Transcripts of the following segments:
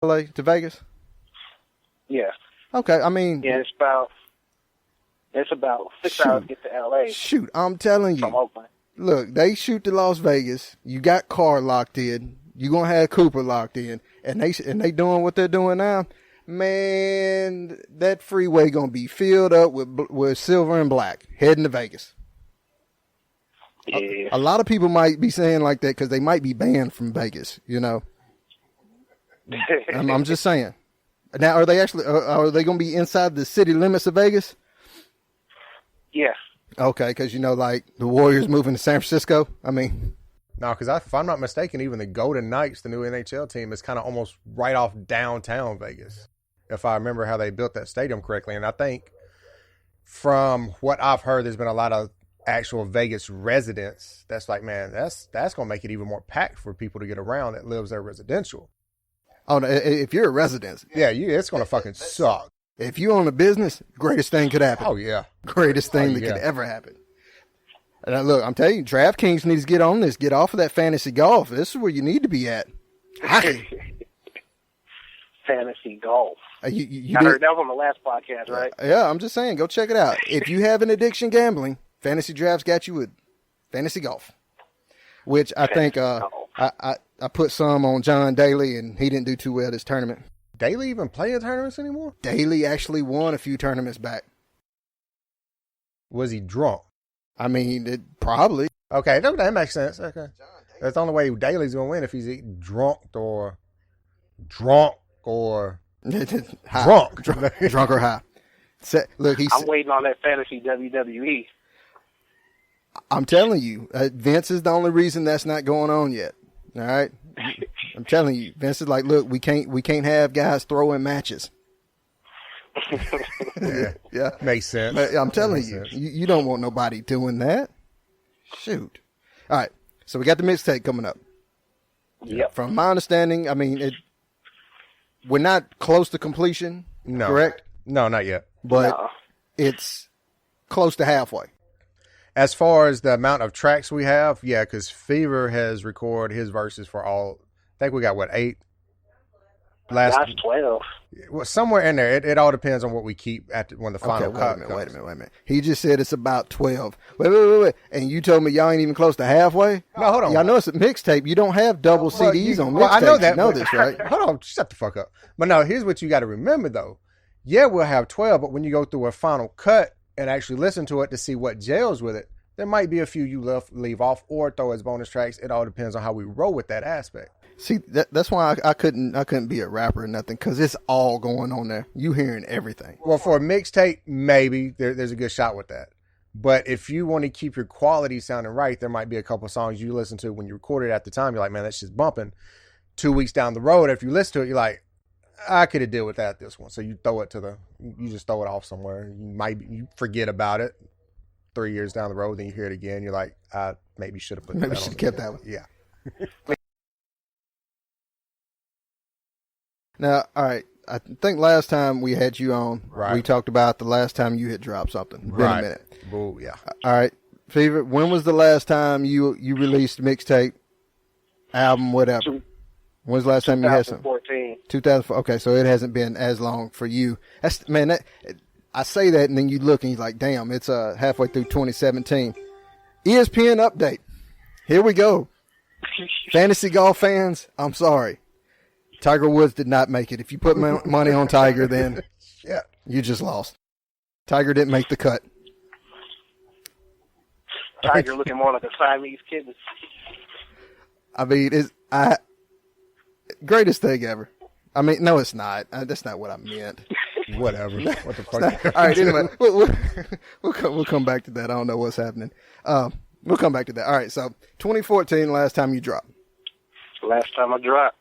LA to Vegas? Yeah. Okay, I mean, Yeah, it's about 6 hours to get to LA shoot, I'm telling from you. Oakland. Look, they shoot to Las Vegas. You got Carr locked in. You gonna have Cooper locked in, and they doing what they're doing now. Man, that freeway gonna be filled up with silver and black heading to Vegas. Yeah. A lot of people might be saying like that because they might be banned from Vegas. You know, I'm just saying. Now, are they going to be inside the city limits of Vegas? Yeah. Okay, because like the Warriors moving to San Francisco. I mean, no, because if I'm not mistaken, even the Golden Knights, the new NHL team, is kind of almost right off downtown Vegas, if I remember how they built that stadium correctly. And I think from what I've heard, there's been a lot of actual Vegas residents that's like, man, that's going to make it even more packed for people to get around that lives there residential. Oh, no, if you're a resident. Yeah, it's going to fucking suck. If you own a business, greatest thing could happen. Oh, yeah. Greatest thing that could ever happen. And look, I'm telling you, DraftKings needs to get on this. Get off of that fantasy golf. This is where you need to be at. Fantasy golf. I heard that was on the last podcast, right? Yeah, I'm just saying, go check it out. If you have an addiction gambling, Fantasy Drafts got you with fantasy golf, which I think I put some on John Daly, and he didn't do too well this tournament. Daly even play in tournaments anymore? Daly actually won a few tournaments back. Was he drunk? I mean, probably. Okay, that makes sense. Okay, that's the only way Daly's gonna win if he's drunk or high. drunk, drunk or high. Look, I'm waiting on that fantasy WWE. I'm telling you, Vince is the only reason that's not going on yet. All right, I'm telling you, Vince is like, look, we can't have guys throwing matches. Yeah, makes sense. But I'm telling you, you don't want nobody doing that. Shoot. All right, so we got the mixtape coming up. Yep. From my understanding, I mean, we're not close to completion. No. Correct? No, not yet. But it's close to halfway. As far as the amount of tracks we have, yeah, because Fever has recorded his verses for all. I think we got 8. That's 12. Well, somewhere in there. It all depends on what we keep when the final cut comes. Wait a minute. He just said it's about 12. Wait. And you told me y'all ain't even close to halfway? No, hold on. Y'all know it's a mixtape. You don't have double CDs on mixtapes. I know that. You know this, right? Hold on. Shut the fuck up. But no, here's what you got to remember, though. Yeah, we'll have 12, but when you go through a final cut and actually listen to it to see what gels with it, there might be a few you leave off or throw as bonus tracks. It all depends on how we roll with that aspect. See, that's why I couldn't be a rapper or nothing, because it's all going on there. You hearing everything. Well, for a mixtape, maybe there's a good shot with that. But if you want to keep your quality sounding right, there might be a couple of songs you listen to when you record it at the time. You're like, man, that's just bumping. 2 weeks down the road, if you listen to it, you're like, I could have dealt with that this one. So you just throw it off somewhere. You forget about it 3 years down the road, then you hear it again. You're like, I maybe should have put that on. Maybe should have kept that one. Yeah. Now, all right, I think last time we had you on, right, we talked about the last time you had dropped something. Been right. a minute. Oh, yeah. All right, Fever, when was the last time you released mixtape, album, whatever? When's the last time you had something? 2004. Okay, so it hasn't been as long for you. I say that, and then you look and you're like, damn, it's halfway through 2017. ESPN update. Here we go. Fantasy golf fans, I'm sorry. Tiger Woods did not make it. If you put money on Tiger, then yeah, you just lost. Tiger didn't make the cut. Tiger looking more like a Siamese kitten. I mean, greatest thing ever. I mean, no, it's not. That's not what I meant. Whatever. What the fuck? All right, anyway, we'll come back to that. I don't know what's happening. We'll come back to that. All right, so 2014, last time you dropped. Last time I dropped.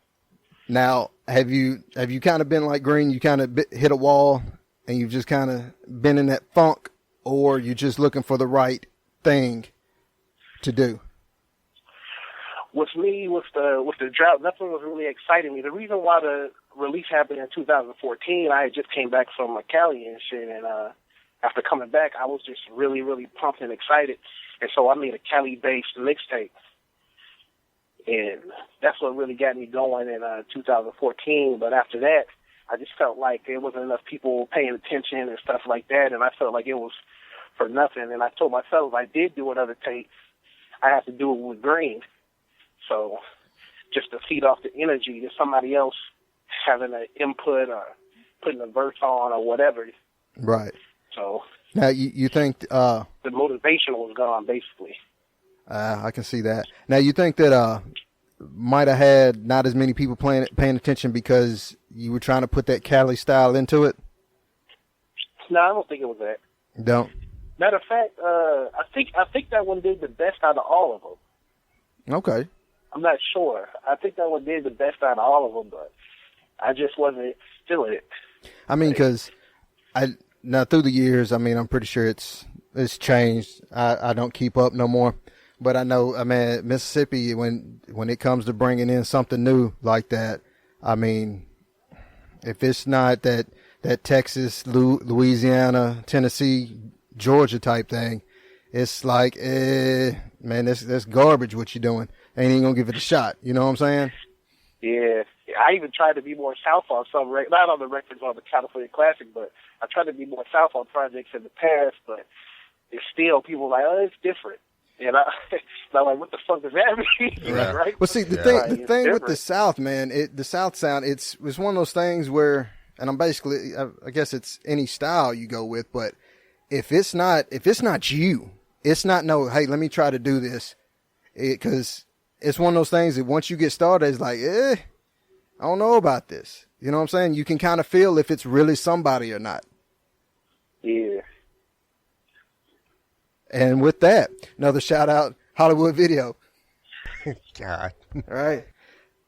Now, have you kind of been like Green? You kind of hit a wall, and you've just kind of been in that funk, or you just looking for the right thing to do? With me, with the drought, nothing was really exciting me. The reason why the release happened in 2014, I just came back from Cali and shit, and after coming back, I was just really, really pumped and excited, and so I made a Cali-based mixtape. And that's what really got me going in 2014. But after that, I just felt like there wasn't enough people paying attention and stuff like that, and I felt like it was for nothing. And I told myself if I did do another tape, I have to do it with Green. So just to feed off the energy to somebody else having an input or putting a verse on or whatever. Right. So now you think the motivation was gone, basically. I can see that. Now you think that might have had not as many people paying attention because you were trying to put that Cali style into it? No, I don't think it was that. Don't? Matter of fact, I think that one did the best out of all of them. Okay. I'm not sure. I think that one did the best out of all of them, but I just wasn't feeling it. I mean, because now through the years, I mean, I'm pretty sure it's changed. I don't keep up no more. But I know, I mean, Mississippi, when it comes to bringing in something new like that, I mean, if it's not that Texas, Louisiana, Tennessee, Georgia type thing, it's like, man, that's garbage what you're doing. Ain't even going to give it a shot. You know what I'm saying? Yeah. I even tried to be more South on some, not on the records on the California Classic, but I tried to be more South on projects in the past, but it's still, people are like, oh, it's different. And I'm like, what the fuck does that mean? Right. Right? Well, see, the thing with the South, man, the South sound, it's one of those things where, and I'm basically, I guess it's any style you go with, but if it's not you, it's not hey, let me try to do this, because it's one of those things that once you get started, it's like, I don't know about this. You know what I'm saying? You can kind of feel if it's really somebody or not. Yeah. And with that, another shout out, Hollywood Video. God. All right.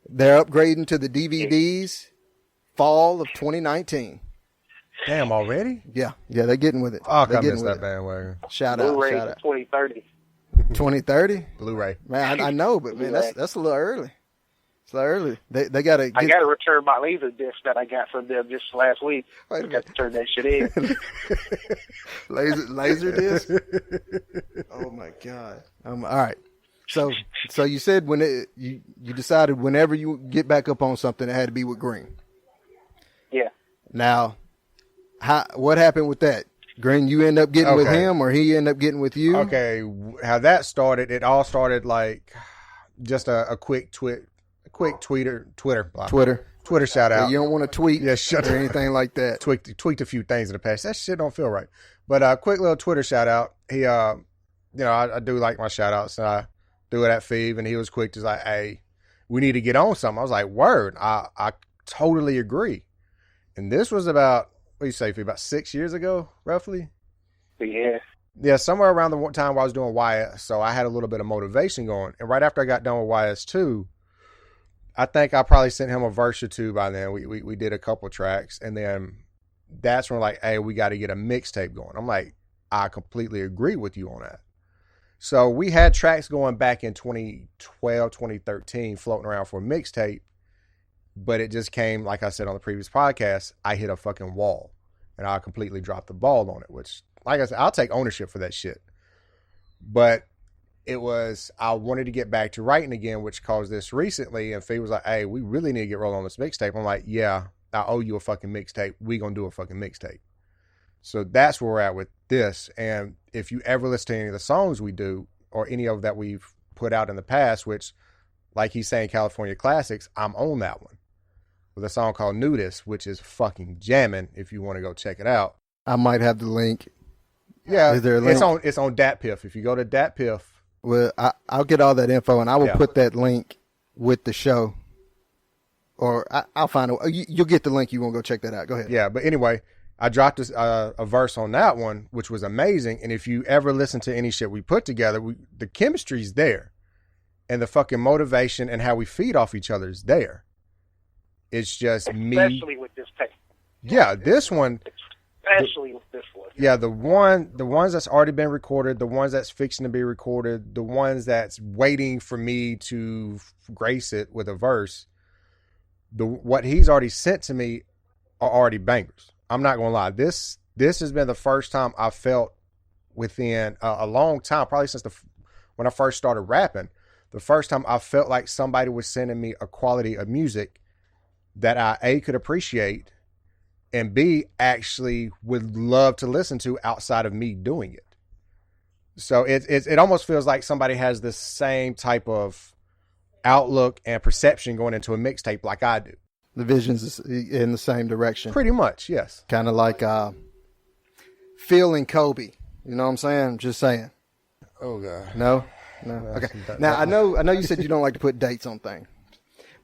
They're upgrading to the DVDs fall of 2019. Damn, already? Yeah, they're getting with it. Oh, I getting missed that bandwagon. Shout out. Blu-ray 2030. 2030? Blu-ray. Man, I know, but man, that's a little early. It's a little early. They got to. I got to return my laser disc that I got from them just last week. Wait a minute. Got to turn that shit in. laser disc? Oh my god. All right. So you said when you decided whenever you get back up on something, it had to be with Green. Yeah. Now, what happened with that? Green, you end up getting with him, or he end up getting with you? Okay, how that started? It all started like just a quick Twitter shout out. Yeah, you don't want to tweet, or anything like that. Tweaked a few things in the past. That shit don't feel right. But a quick little Twitter shout out. He, I do like my shout outs, and I do it at Phoebe, and he was quick to like, hey, we need to get on something. I was like, word, I totally agree. And this was about, what do you say, Phoebe, about 6 years ago, roughly? Yeah. Yeah, somewhere around the time where I was doing YS, so I had a little bit of motivation going. And right after I got done with YS2, I think I probably sent him a verse or two by then. We did a couple tracks, and then that's when like, hey, we got to get a mixtape going. I'm like, I completely agree with you on that. So we had tracks going back in 2012, 2013, floating around for a mixtape, but it just came, like I said on the previous podcast, I hit a fucking wall, and I completely dropped the ball on it, which, like I said, I'll take ownership for that shit. But I wanted to get back to writing again, which caused this recently. And Fee was like, hey, we really need to get rolling on this mixtape. I'm like, yeah, I owe you a fucking mixtape. We gonna do a fucking mixtape. So that's where we're at with this. And if you ever listen to any of the songs we do, or any of that we've put out in the past, which, like he's saying, California Classics, I'm on that one. With a song called Nudist, which is fucking jamming if you want to go check it out. I might have the link. Yeah, is there a link? It's on DatPiff. If you go to DatPiff, well, I'll get all that info, and I will put that link with the show. Or I'll find it. You'll get the link. You won't go check that out. Go ahead. Yeah, but anyway, I dropped a verse on that one, which was amazing. And if you ever listen to any shit we put together, the chemistry's there. And the fucking motivation and how we feed off each other is there. It's just me. Especially with this tape. Yeah, this one. Especially with this one. Yeah, the ones that's already been recorded, the ones that's fixing to be recorded, the ones that's waiting for me to grace it with a verse. What he's already sent to me are already bangers. I'm not gonna lie. This has been the first time I felt within a long time, probably since when I first started rapping, the first time I felt like somebody was sending me a quality of music that I A, could appreciate, and B, actually would love to listen to outside of me doing it. So it almost feels like somebody has the same type of outlook and perception going into a mixtape like I do. The vision's is in the same direction. Pretty much, yes. Kind of like Phil and Kobe. You know what I'm saying? Just saying. Oh God. No. Okay. Now I know you said you don't like to put dates on things,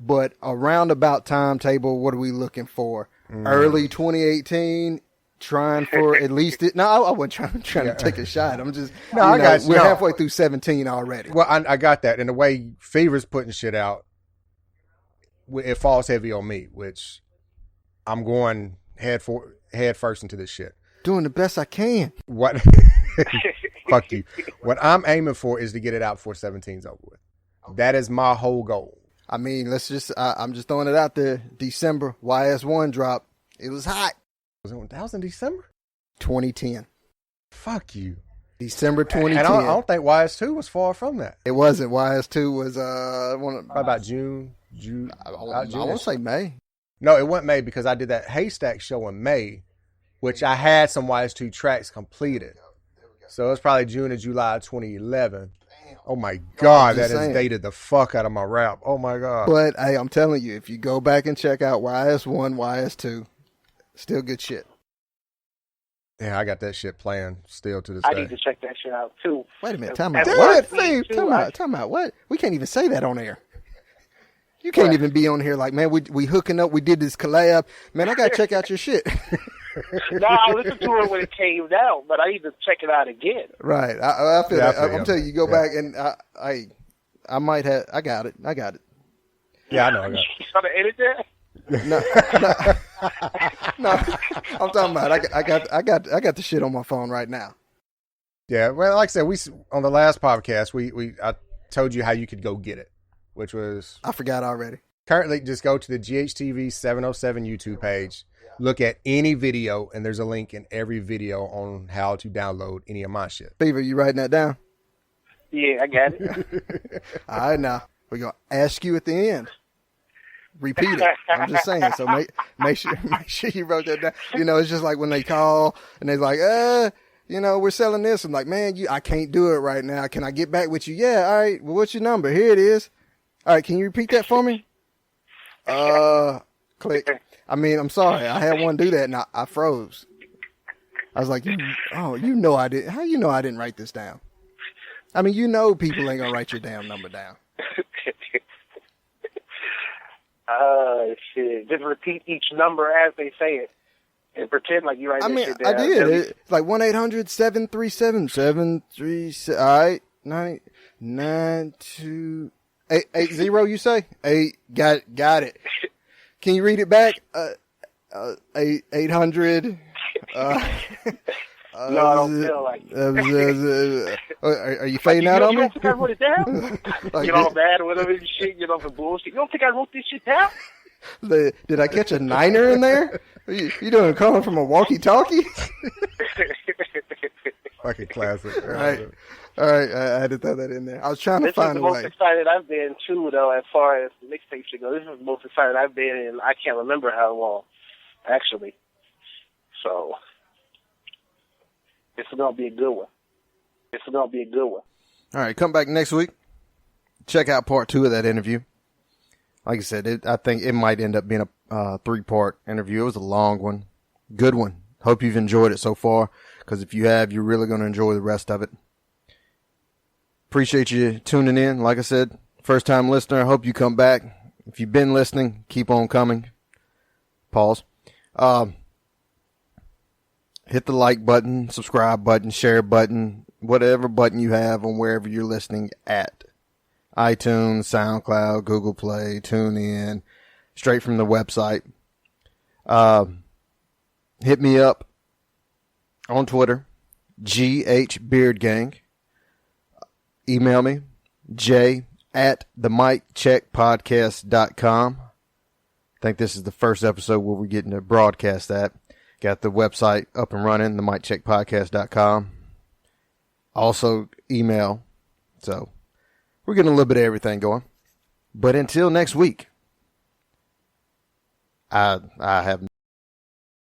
but a roundabout timetable. What are we looking for? Early 2018. Trying for at least it. No, I wasn't trying to take a shot. I'm just. No, I got you. We're halfway through 17 already. Well, I got that. And the way Fever's putting shit out, it falls heavy on me, which I'm going head first into this shit. Doing the best I can. What? Fuck you. What I'm aiming for is to get it out before 17's over with. That is my whole goal. I mean, let's just. I'm just throwing it out there. December YS1 drop. It was hot. That was in December? 2010. Fuck you. December 2010. And I don't think YS2 was far from that. It wasn't. YS2 was about June. I want to say May. No, it wasn't May because I did that Haystack show in May, which I had some YS2 tracks completed. So it's probably June or July 2011. Oh my God, that has dated the fuck out of my rap. Oh my God. But hey, I'm telling you, if you go back and check out YS1, YS2, still good shit. Yeah, I got that shit playing still to this day. I need to check that shit out too. Wait a minute, time out. What? Time out. What? We can't even say that on air. You can't even be on here like, man, we hooking up. We did this collab. Man, I got to check out your shit. No, I listened to it when it came out, but I need to check it out again. Right. I feel that. I'm telling you, go back and I might have. I got it. Yeah, I know. You trying to edit that? No, I'm talking about I got the shit on my phone right now. Yeah, well, like I said, we on the last podcast I told you how you could go get it, which was I forgot already. Currently, just go to the GHTV 707 YouTube page, look at any video, and there's a link in every video on how to download any of my shit. Beaver, you writing that down? Yeah, I got it. All right, now we're gonna ask you at the end. Repeat it. I'm just saying. So make sure you wrote that down. You know, it's just like when they call and they're like, we're selling this. I'm like, man, I can't do it right now. Can I get back with you? Yeah. All right. Well, what's your number? Here it is. All right. Can you repeat that for me? Click. I mean, I'm sorry. I had one do that and I froze. I was like, I didn't. How you know I didn't write this down? I mean, people ain't gonna write your damn number down. Shit. Just repeat each number as they say it. And pretend like you write that shit down. I did. It's like 1-800-737-737. All right. 992-880, you say? 8. Got it. Can you read it back? 800. No, I don't feel like it. Are you fading out on me? You don't think I wrote it down? Get all mad or whatever and shit, get off the bullshit. You don't think I wrote this shit down? Did I catch a niner in there? You doing calling from a walkie-talkie? Fucking classic. All right. I had to throw that in there. I was trying to find a way. This is the most excited I've been, too, though, as far as mixtape should go. This is the most excited I've been in, I can't remember how long, actually. So, this is going to be a good one. All right, come back next week. Check out part 2 of that interview. Like I said, I think it might end up being a 3-part interview. It was a long one. Good one. Hope you've enjoyed it so far, because if you have, you're really going to enjoy the rest of it. Appreciate you tuning in. Like I said, first-time listener, I hope you come back. If you've been listening, keep on coming. Pause. Hit the like button, subscribe button, share button, whatever button you have on wherever you're listening at. iTunes, SoundCloud, Google Play, TuneIn, straight from the website. Hit me up on Twitter, GHBeardGang. Email me, j@themiccheckpodcast.com. I think this is the first episode where we're getting to broadcast that. Got the website up and running, themiccheckpodcast.com. Also email. So We're getting a little bit of everything going. But until next week, I have